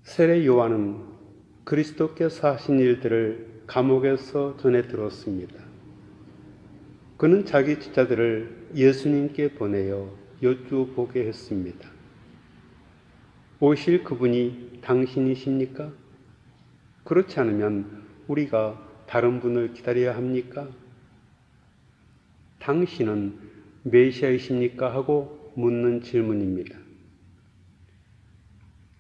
세례 요한은 그리스도께서 하신 일들을 감옥에서 전해 들었습니다. 그는 자기 제자들을 예수님께 보내어 여쭈보게 했습니다. 오실 그분이 당신이십니까? 그렇지 않으면 우리가 다른 분을 기다려야 합니까? 당신은 메시아이십니까? 하고 묻는 질문입니다.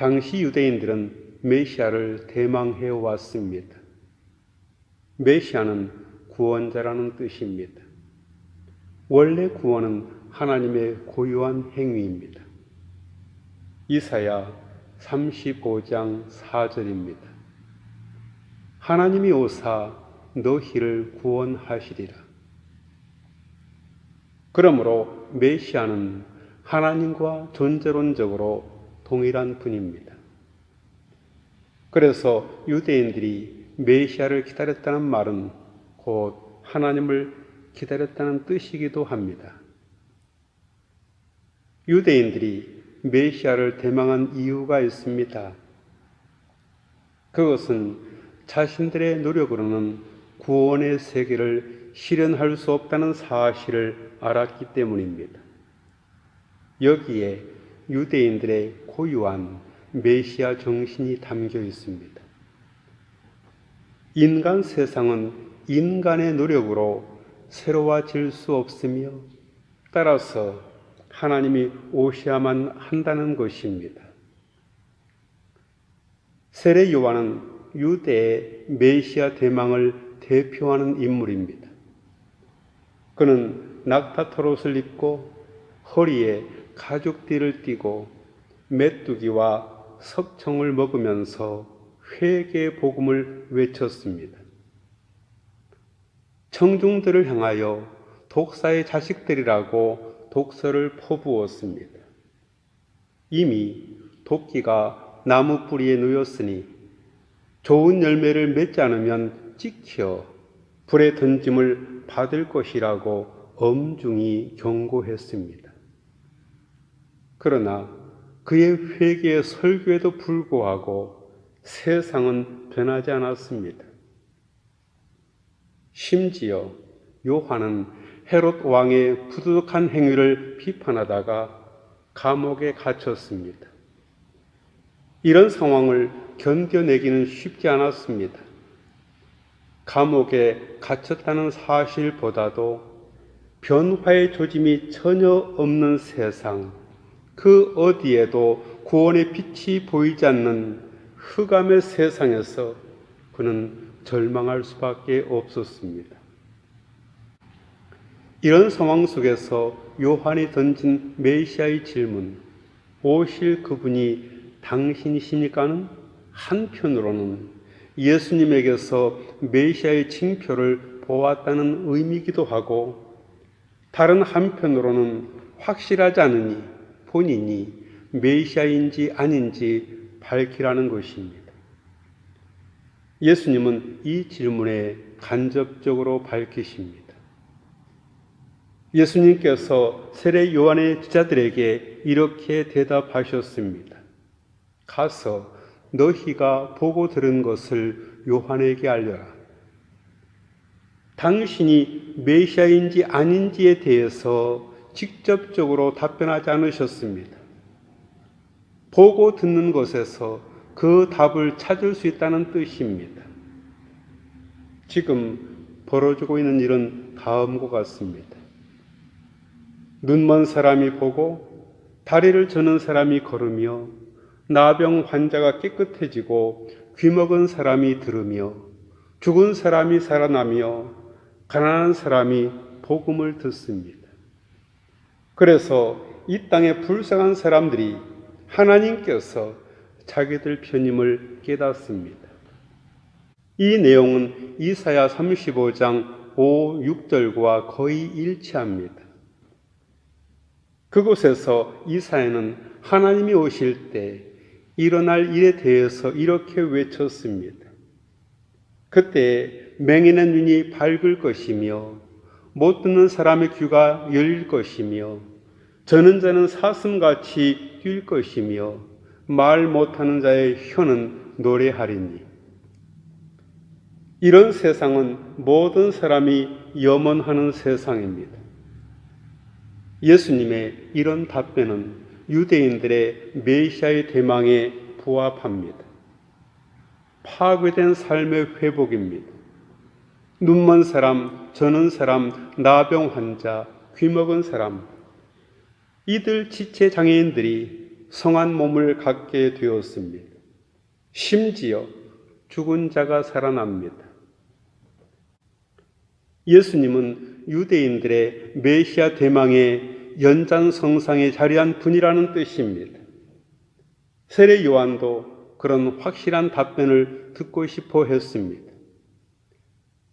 당시 유대인들은 메시아를 대망해 왔습니다. 메시아는 구원자라는 뜻입니다. 원래 구원은 하나님의 고유한 행위입니다. 이사야 35장 4절입니다. 하나님이 오사 너희를 구원하시리라. 그러므로 메시아는 하나님과 존재론적으로 동일한 분입니다. 그래서 유대인들이 메시아를 기다렸다는 말은 곧 하나님을 기다렸다는 뜻이기도 합니다. 유대인들이 메시아를 대망한 이유가 있습니다. 그것은 자신들의 노력으로는 구원의 세계를 실현할 수 없다는 사실을 알았기 때문입니다. 여기에 유대인들의 고유한 메시아 정신이 담겨 있습니다. 인간 세상은 인간의 노력으로 새로워질 수 없으며 따라서 하나님이 오셔야만 한다는 것입니다. 세례 요한은 유대의 메시아 대망을 대표하는 인물입니다. 그는 낙타털옷을 입고 허리에 가죽띠를 띠고 메뚜기와 석청을 먹으면서 회개의 복음을 외쳤습니다. 청중들을 향하여 독사의 자식들이라고 독서를 퍼부었습니다. 이미 도끼가 나무 뿌리에 놓였으니 좋은 열매를 맺지 않으면 찍혀 불에 던짐을 받을 것이라고 엄중히 경고했습니다. 그러나 그의 회개의 설교에도 불구하고 세상은 변하지 않았습니다. 심지어 요한은 헤롯 왕의 부도덕한 행위를 비판하다가 감옥에 갇혔습니다. 이런 상황을 견뎌내기는 쉽지 않았습니다. 감옥에 갇혔다는 사실보다도 변화의 조짐이 전혀 없는 세상, 그 어디에도 구원의 빛이 보이지 않는 흑암의 세상에서 그는 절망할 수밖에 없었습니다. 이런 상황 속에서 요한이 던진 메시아의 질문, 오실 그분이 당신이십니까는 한편으로는 예수님에게서 메시아의 징표를 보았다는 의미이기도 하고, 다른 한편으로는 확실하지 않으니 본인이 메시아인지 아닌지 밝히라는 것입니다. 예수님은 이 질문에 간접적으로 밝히십니다. 예수님께서 세례 요한의 제자들에게 이렇게 대답하셨습니다. 가서 너희가 보고 들은 것을 요한에게 알려라. 당신이 메시아인지 아닌지에 대해서 직접적으로 답변하지 않으셨습니다. 보고 듣는 것에서 그 답을 찾을 수 있다는 뜻입니다. 지금 벌어지고 있는 일은 다음과 같습니다. 눈먼 사람이 보고 다리를 저는 사람이 걸으며 나병 환자가 깨끗해지고 귀먹은 사람이 들으며 죽은 사람이 살아나며 가난한 사람이 복음을 듣습니다. 그래서 이 땅에 불쌍한 사람들이 하나님께서 자기들 편임을 깨닫습니다. 이 내용은 이사야 35장 5, 6절과 거의 일치합니다. 그곳에서 이사야는 하나님이 오실 때 일어날 일에 대해서 이렇게 외쳤습니다. 그때 맹인의 눈이 밝을 것이며 못 듣는 사람의 귀가 열릴 것이며 저는 자는 사슴같이 뛸 것이며 말 못하는 자의 혀는 노래하리니. 이런 세상은 모든 사람이 염원하는 세상입니다. 예수님의 이런 답변은 유대인들의 메시아의 대망에 부합합니다. 파괴된 삶의 회복입니다. 눈먼 사람, 저는 사람, 나병 환자, 귀먹은 사람, 이들 지체 장애인들이 성한 몸을 갖게 되었습니다. 심지어 죽은 자가 살아납니다. 예수님은 유대인들의 메시아 대망의 연장성상에 자리한 분이라는 뜻입니다. 세례 요한도 그런 확실한 답변을 듣고 싶어 했습니다.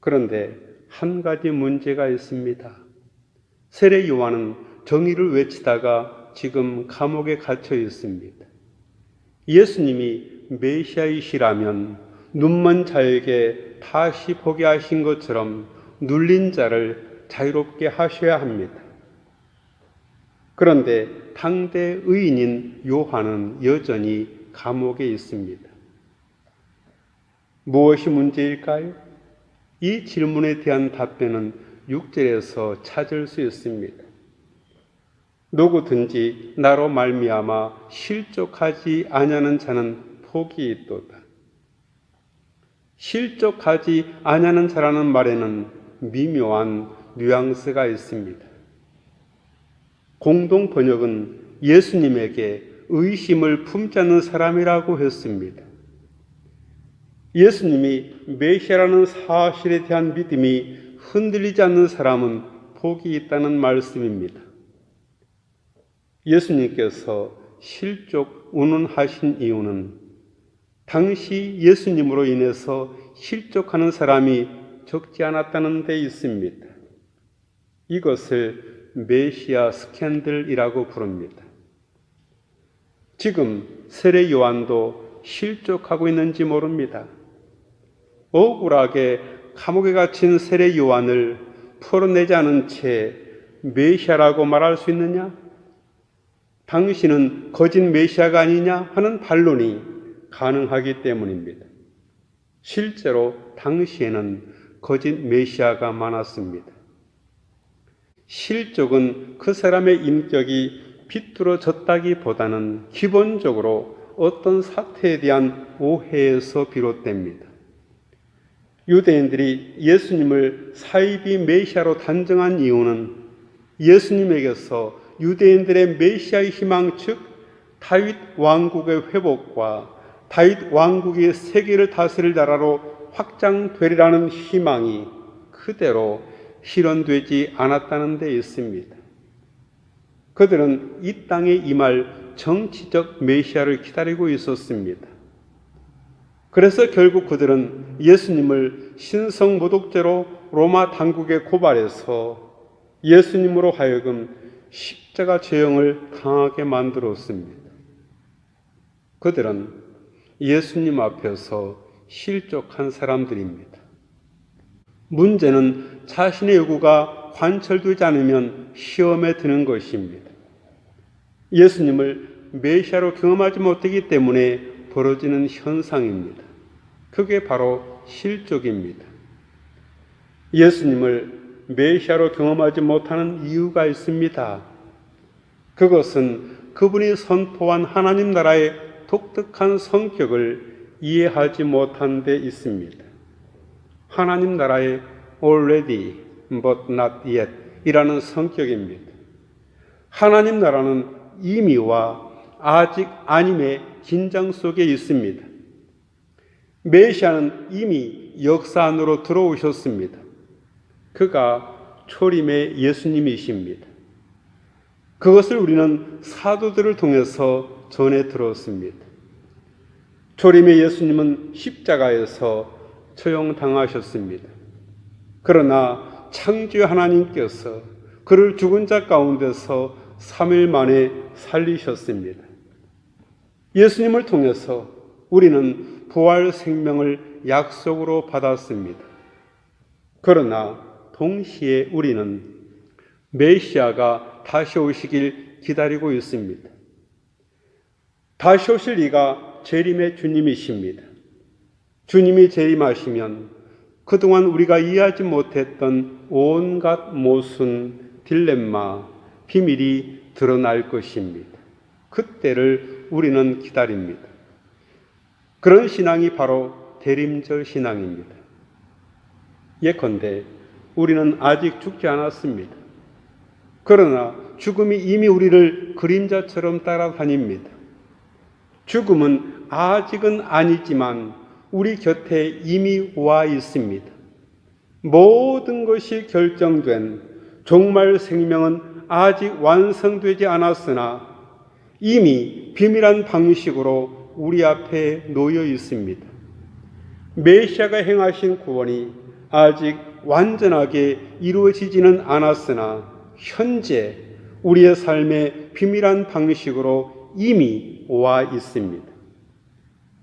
그런데 한 가지 문제가 있습니다. 세례 요한은 정의를 외치다가 지금 감옥에 갇혀 있습니다. 예수님이 메시아이시라면 눈먼 자에게 다시 보게 하신 것처럼 눌린 자를 자유롭게 하셔야 합니다. 그런데 당대 의인인 요한은 여전히 감옥에 있습니다. 무엇이 문제일까요? 이 질문에 대한 답변은 6절에서 찾을 수 있습니다. 누구든지 나로 말미암아 실족하지 아니하는 자는 복이 있도다. 실족하지 아니하는 자라는 말에는 미묘한 뉘앙스가 있습니다. 공동 번역은 예수님에게 의심을 품지 않는 사람이라고 했습니다. 예수님이 메시아라는 사실에 대한 믿음이 흔들리지 않는 사람은 복이 있다는 말씀입니다. 예수님께서 실족 운운하신 이유는 당시 예수님으로 인해서 실족하는 사람이 적지 않았다는 데 있습니다. 이것을 메시아 스캔들이라고 부릅니다. 지금 세례 요한도 실족하고 있는지 모릅니다. 억울하게 감옥에 갇힌 세례 요한을 풀어내지 않은 채 메시아라고 말할 수 있느냐? 당신은 거짓 메시아가 아니냐 하는 반론이 가능하기 때문입니다. 실제로 당시에는 거짓 메시아가 많았습니다. 실족은 그 사람의 인격이 비뚤어졌다기보다는 기본적으로 어떤 사태에 대한 오해에서 비롯됩니다. 유대인들이 예수님을 사이비 메시아로 단정한 이유는 예수님에게서 유대인들의 메시아의 희망, 즉 다윗 왕국의 회복과 다윗 왕국이 세계를 다스릴 나라로 확장되리라는 희망이 그대로 실현되지 않았다는 데 있습니다. 그들은 이 땅에 임할 정치적 메시아를 기다리고 있었습니다. 그래서 결국 그들은 예수님을 신성모독죄로 로마 당국에 고발해서 예수님으로 하여금 십자가 죄형을 당하게 만들었습니다. 그들은 예수님 앞에서 실족한 사람들입니다. 문제는 자신의 요구가 관철되지 않으면 시험에 드는 것입니다. 예수님을 메시아로 경험하지 못하기 때문에 벌어지는 현상입니다. 그게 바로 실족입니다. 예수님을 메시아로 경험하지 못하는 이유가 있습니다. 그것은 그분이 선포한 하나님 나라의 독특한 성격을 이해하지 못한 데 있습니다. 하나님 나라의 already but not yet 이라는 성격입니다. 하나님 나라는 이미와 아직 아님의 긴장 속에 있습니다. 메시아는 이미 역사 안으로 들어오셨습니다. 그가 초림의 예수님이십니다. 그것을 우리는 사도들을 통해서 전해 들었습니다. 초림의 예수님은 십자가에서 처형당하셨습니다. 그러나 창조의 하나님께서 그를 죽은 자 가운데서 3일 만에 살리셨습니다. 예수님을 통해서 우리는 부활 생명을 약속으로 받았습니다. 그러나 동시에 우리는 메시아가 다시 오시길 기다리고 있습니다. 다시 오실 이가 재림의 주님이십니다. 주님이 재림하시면 그동안 우리가 이해하지 못했던 온갖 모순, 딜레마, 비밀이 드러날 것입니다. 그때를 우리는 기다립니다. 그런 신앙이 바로 대림절 신앙입니다. 예컨대 우리는 아직 죽지 않았습니다. 그러나 죽음이 이미 우리를 그림자처럼 따라다닙니다. 죽음은 아직은 아니지만 우리 곁에 이미 와 있습니다. 모든 것이 결정된 종말 생명은 아직 완성되지 않았으나 이미 비밀한 방식으로 우리 앞에 놓여 있습니다. 메시아가 행하신 구원이 아직 완전하게 이루어지지는 않았으나 현재 우리의 삶의 비밀한 방식으로 이미 와 있습니다.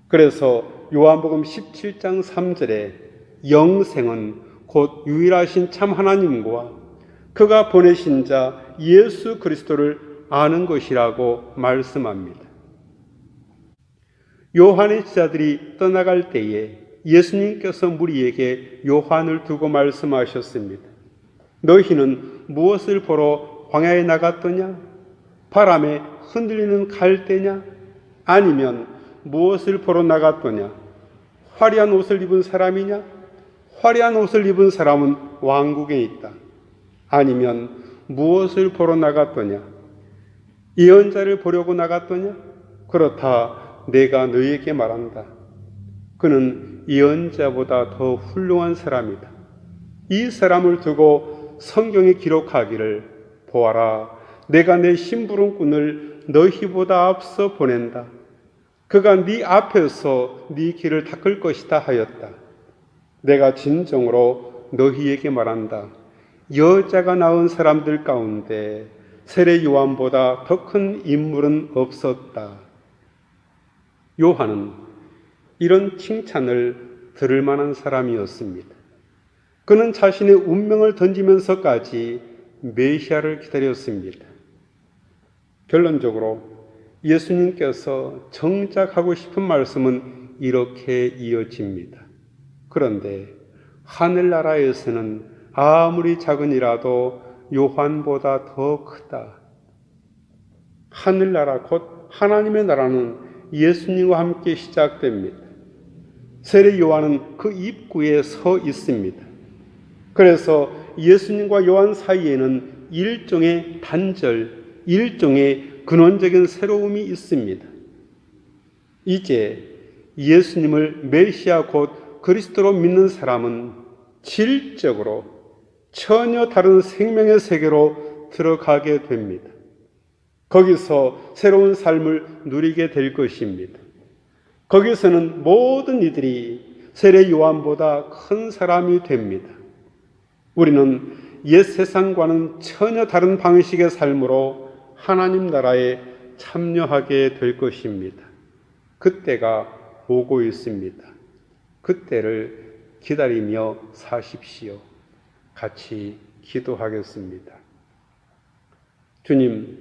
그래서 요한복음 17장 3절에 영생은 곧 유일하신 참 하나님과 그가 보내신 자 예수 그리스도를 아는 것이라고 말씀합니다. 요한의 제자들이 떠나갈 때에 예수님께서 무리에게 요한을 두고 말씀하셨습니다. 너희는 무엇을 보러 광야에 나갔더냐? 바람에 흔들리는 갈대냐? 아니면 무엇을 보러 나갔더냐? 화려한 옷을 입은 사람이냐? 화려한 옷을 입은 사람은 왕국에 있다. 아니면 무엇을 보러 나갔더냐? 예언자를 보려고 나갔더냐? 그렇다 내가 너희에게 말한다. 그는 예언자보다 더 훌륭한 사람이다. 이 사람을 두고 성경에 기록하기를 보아라, 내가 내 심부름꾼을 너희보다 앞서 보낸다. 그가 네 앞에서 네 길을 닦을 것이다 하였다. 내가 진정으로 너희에게 말한다. 여자가 낳은 사람들 가운데 세례 요한보다 더 큰 인물은 없었다. 요한은 이런 칭찬을 들을 만한 사람이었습니다. 그는 자신의 운명을 던지면서까지 메시아를 기다렸습니다. 결론적으로 예수님께서 정작 하고 싶은 말씀은 이렇게 이어집니다. 그런데 하늘나라에서는 아무리 작은이라도 요한보다 더 크다. 하늘나라 곧 하나님의 나라는 예수님과 함께 시작됩니다. 세례 요한은 그 입구에 서 있습니다. 그래서 예수님과 요한 사이에는 일종의 단절, 일종의 근원적인 새로움이 있습니다. 이제 예수님을 메시아 곧 그리스도로 믿는 사람은 질적으로 전혀 다른 생명의 세계로 들어가게 됩니다. 거기서 새로운 삶을 누리게 될 것입니다. 거기서는 모든 이들이 세례 요한보다 큰 사람이 됩니다. 우리는 옛 세상과는 전혀 다른 방식의 삶으로 하나님 나라에 참여하게 될 것입니다. 그때가 오고 있습니다. 그때를 기다리며 사십시오. 같이 기도하겠습니다. 주님,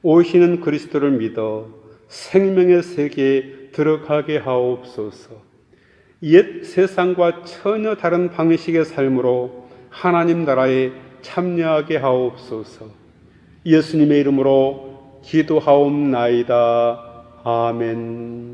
오시는 그리스도를 믿어 생명의 세계에 들어가게 하옵소서. 옛 세상과 전혀 다른 방식의 삶으로 하나님 나라에 참여하게 하옵소서. 예수님의 이름으로 기도하옵나이다. 아멘.